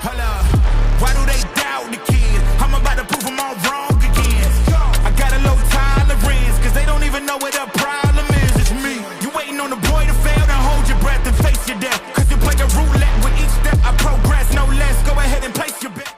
Hold up, why do they doubt the kid? I'm about to prove them all wrong again. I got a low tolerance, cause they don't even know what the problem is. It's me. You waiting on the boy to fail, then hold your breath and face your death. Cause you play a roulette with each step I progress, no less. Go ahead and place your bet.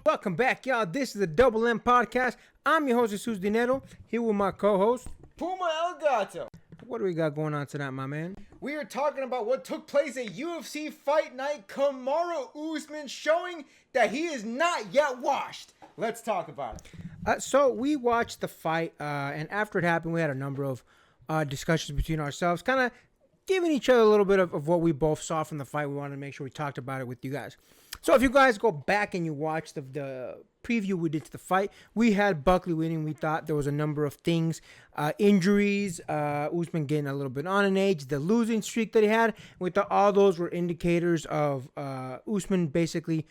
Welcome back, y'all. This is the Double M Podcast. I'm your host, Jesus Dinero, here with my co-host, Puma El Gato. What do we got going on tonight, my man? We are talking about what took place at UFC Fight Night. Kamaru Usman showing that he is not yet washed. Let's talk about it. So we watched the fight, and after it happened, we had a number of discussions between ourselves, kind of giving each other a little bit of what we both saw from the fight. We wanted to make sure we talked about it with you guys. So if you guys go back and you watch the preview we did to the fight, we had Buckley winning. We thought there was a number of things, injuries, Usman getting a little bit on an age, the losing streak that he had. We thought all those were indicators of Usman basically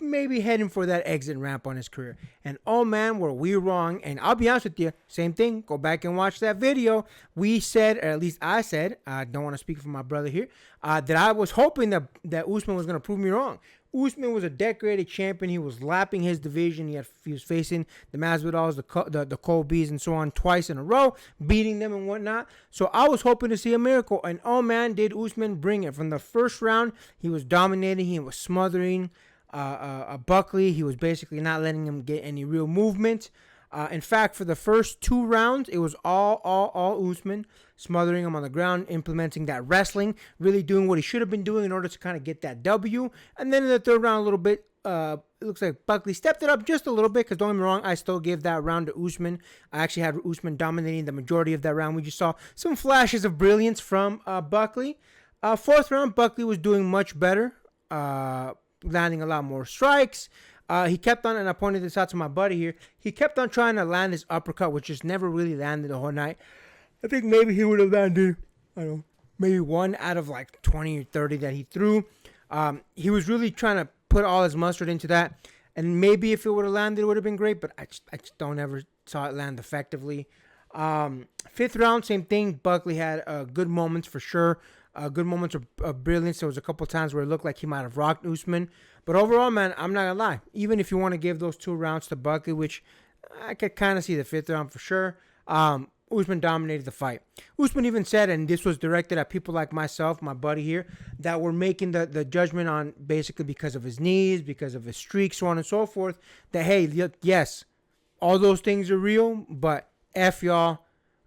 maybe heading for that exit ramp on his career. And oh man, were we wrong. And I'll be honest with you, same thing. Go back and watch that video. We said, or at least I said, I don't want to speak for my brother here, that I was hoping that Usman was going to prove me wrong. Usman was a decorated champion. He was lapping his division. He was facing the Masvidals, the Colbys, and so on twice in a row, beating them and whatnot. So I was hoping to see a miracle. And oh man, did Usman bring it. From the first round, he was dominating. He was smothering Buckley. He was basically not letting him get any real movement. In fact, for the first two rounds, it was all Usman, smothering him on the ground, implementing that wrestling, really doing what he should have been doing in order to kind of get that W. And then in the third round, a little bit, it looks like Buckley stepped it up just a little bit, because don't get me wrong, I still gave that round to Usman. I actually had Usman dominating the majority of that round. We just saw some flashes of brilliance from Buckley. Fourth round, Buckley was doing much better, landing a lot more strikes. He kept on, and I pointed this out to my buddy here, he kept on trying to land his uppercut, which just never really landed the whole night. I think maybe he would have landed, I don't know, maybe one out of like 20 or 30 that he threw. He was really trying to put all his mustard into that, and maybe if it would have landed, it would have been great, but I just don't ever saw it land effectively. Fifth round, same thing. Buckley had good moments for sure. Good moments of brilliance. There was a couple times where it looked like he might have rocked Usman. But overall, man, I'm not going to lie. Even if you want to give those two rounds to Buckley, which I could kind of see the fifth round for sure, Usman dominated the fight. Usman even said, and this was directed at people like myself, my buddy here, that were making the judgment on basically because of his knees, because of his streak, so on and so forth, that, hey, yes, all those things are real, but F y'all.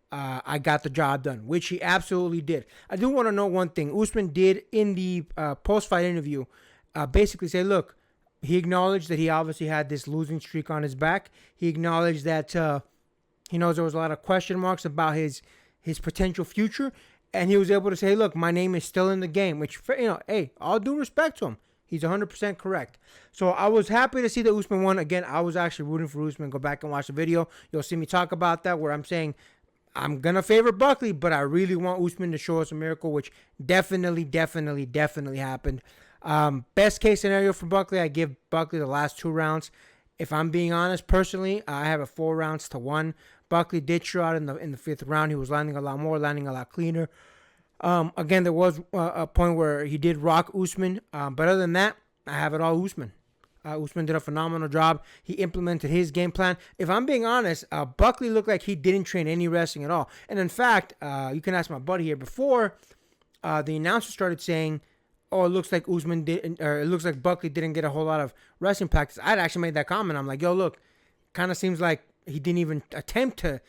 I got the job done, which he absolutely did. I do want to know one thing. Usman did in the post-fight interview basically say, look, he acknowledged that he obviously had this losing streak on his back. He acknowledged that he knows there was a lot of question marks about his potential future, and he was able to say, look, my name is still in the game, which, hey, all due respect to him. He's 100% correct. So I was happy to see that Usman won. Again, I was actually rooting for Usman. Go back and watch the video. You'll see me talk about that, where I'm saying I'm going to favor Buckley, but I really want Usman to show us a miracle, which definitely happened. Best case scenario for Buckley, I give Buckley the last two rounds. If I'm being honest, personally, I have a 4-1. Buckley did show out in the fifth round. He was landing a lot more, landing a lot cleaner. Again, there was a point where he did rock Usman, but other than that, I have it all Usman. Usman did a phenomenal job. He implemented his game plan. If I'm being honest, Buckley looked like he didn't train any wrestling at all. And in fact, you can ask my buddy here, before the announcer started saying, oh, it looks like Usman did, or it looks like Buckley didn't get a whole lot of wrestling practice, I'd actually made that comment. I'm like, yo, look, kind of seems like he didn't even attempt to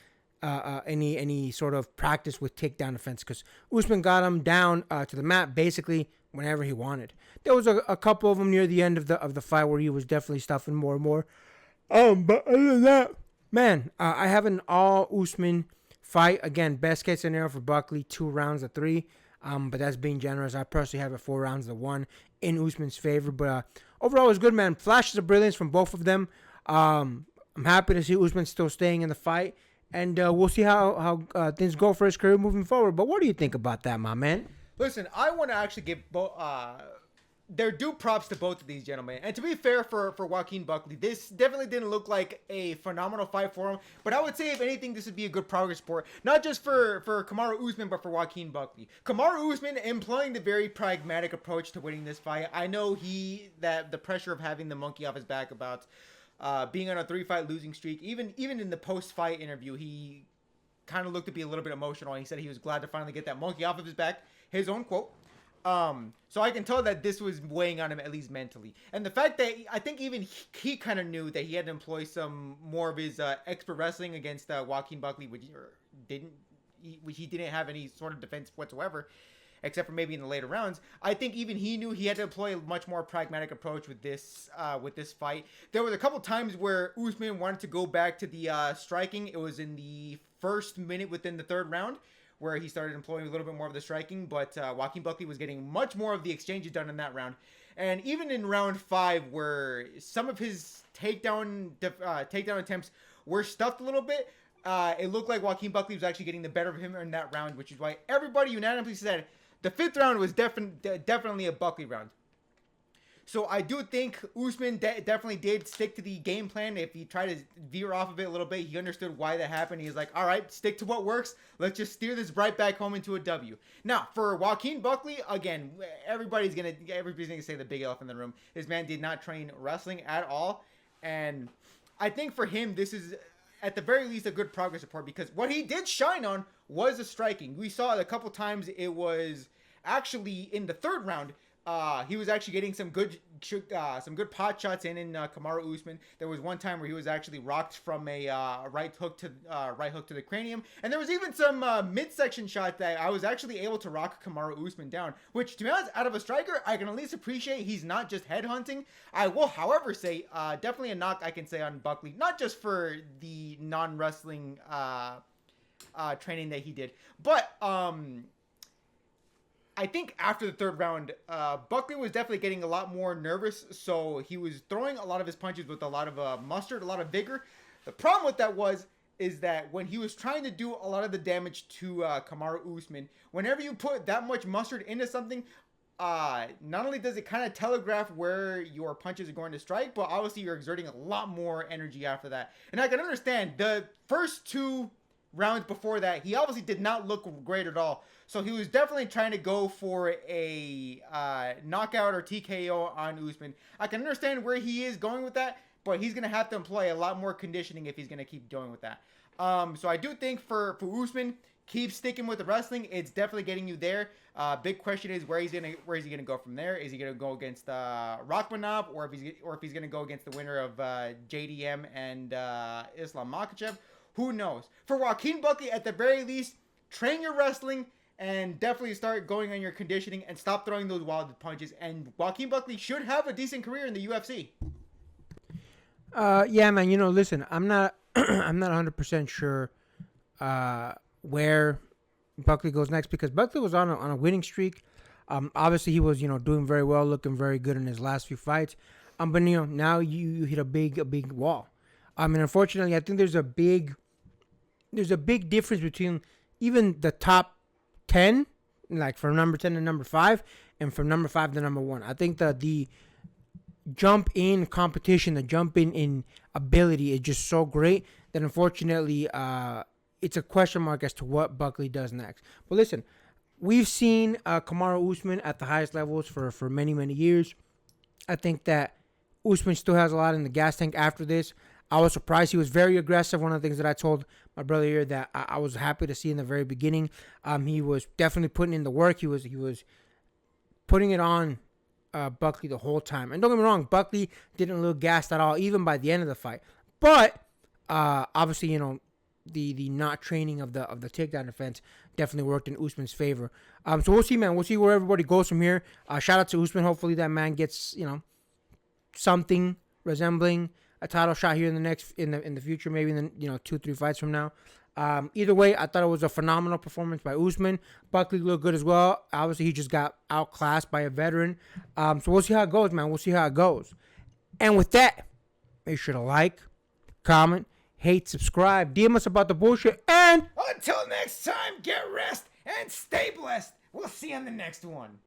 any sort of practice with takedown defense, because Usman got him down to the mat basically whenever he wanted. There was a couple of them near the end of the fight where he was definitely stuffing more and more. But other than that, man, I have an all Usman fight. Again, best case scenario for Buckley, 2 rounds to 3. But that's being generous. I personally have it 4 rounds to 1 in Usman's favor. But overall, it was good, man. Flashes of brilliance from both of them. I'm happy to see Usman still staying in the fight. And we'll see how things go for his career moving forward. But what do you think about that, my man? Listen, I want to actually give they're due props to both of these gentlemen. And to be fair for Joaquin Buckley, this definitely didn't look like a phenomenal fight for him. But I would say, if anything, this would be a good progress report. Not just for Kamaru Usman, but for Joaquin Buckley. Kamaru Usman employing the very pragmatic approach to winning this fight. I know that the pressure of having the monkey off his back about being on a 3-fight losing streak. Even in the post-fight interview, he kind of looked to be a little bit emotional. He said he was glad to finally get that monkey off of his back. His own quote. So I can tell that this was weighing on him, at least mentally. And the fact that I think even he kind of knew that he had to employ some more of his expert wrestling against Joaquin Buckley, which he didn't have any sort of defense whatsoever, except for maybe in the later rounds. I think even he knew he had to employ a much more pragmatic approach with this fight. There was a couple times where Usman wanted to go back to the striking. It was in the first minute within the third round, where he started employing a little bit more of the striking, but Joaquin Buckley was getting much more of the exchanges done in that round. And even in round 5, where some of his takedown attempts were stuffed a little bit, it looked like Joaquin Buckley was actually getting the better of him in that round, which is why everybody unanimously said the 5th round was definitely a Buckley round. So I do think Usman definitely did stick to the game plan. If he tried to veer off of it a little bit, he understood why that happened. He's like, all right, stick to what works. Let's just steer this right back home into a W. Now, for Joaquin Buckley, again, everybody's gonna say the big elephant in the room. This man did not train wrestling at all. And I think for him, this is at the very least a good progress report, because what he did shine on was the striking. We saw it a couple times. It was actually in the 3rd round. He was actually getting some good pot shots in Kamaru Usman. There was one time where he was actually rocked from a right hook to the cranium, and there was even some midsection shot that I was actually able to rock Kamaru Usman down. Which, to be honest, out of a striker, I can at least appreciate he's not just headhunting. I will, however, say definitely a knock I can say on Buckley, not just for the non-wrestling training that he did, but I think after the 3rd round, Buckley was definitely getting a lot more nervous, so he was throwing a lot of his punches with a lot of mustard, a lot of vigor. The problem with that is that when he was trying to do a lot of the damage to Kamaru Usman, whenever you put that much mustard into something, not only does it kind of telegraph where your punches are going to strike, but obviously you're exerting a lot more energy after that. And I can understand the first 2 rounds before that, he obviously did not look great at all. So he was definitely trying to go for a knockout or TKO on Usman. I can understand where he is going with that, but he's going to have to employ a lot more conditioning if he's going to keep going with that. So I do think for Usman, keep sticking with the wrestling. It's definitely getting you there. Big question is where is he going to go from there? Is he going to go against Rakhmonov, or if he's going to go against the winner of JDM and Islam Makhachev? Who knows? For Joaquin Buckley, at the very least, train your wrestling and definitely start going on your conditioning and stop throwing those wild punches. And Joaquin Buckley should have a decent career in the UFC. Yeah, man. Listen, I'm not 100% sure where Buckley goes next, because Buckley was on a winning streak. Obviously he was doing very well, looking very good in his last few fights. But now you hit a big wall. And unfortunately, I think there's a big difference between even the top 10, like from number 10 to number 5, and from number 5 to number 1. I think that the jump in competition, the jump in ability is just so great that unfortunately it's a question mark as to what Buckley does next. But listen, we've seen Kamaru Usman at the highest levels for many, many years. I think that Usman still has a lot in the gas tank after this. I was surprised. He was very aggressive. One of the things that I told my brother here that I was happy to see in the very beginning. He was definitely putting in the work. He was putting it on Buckley the whole time. And don't get me wrong, Buckley didn't look gassed at all, even by the end of the fight. But obviously, the not training of the takedown defense definitely worked in Usman's favor. So we'll see, man. We'll see where everybody goes from here. Shout out to Usman. Hopefully that man gets something resembling a title shot here in the future, maybe in the 2-3 fights from now. Either way, I thought it was a phenomenal performance by Usman. Buckley looked good as well. Obviously, he just got outclassed by a veteran. So we'll see how it goes, man. We'll see how it goes. And with that, make sure to like, comment, hate, subscribe, DM us about the bullshit, and Until next time, get rest and stay blessed. We'll see you on the next one.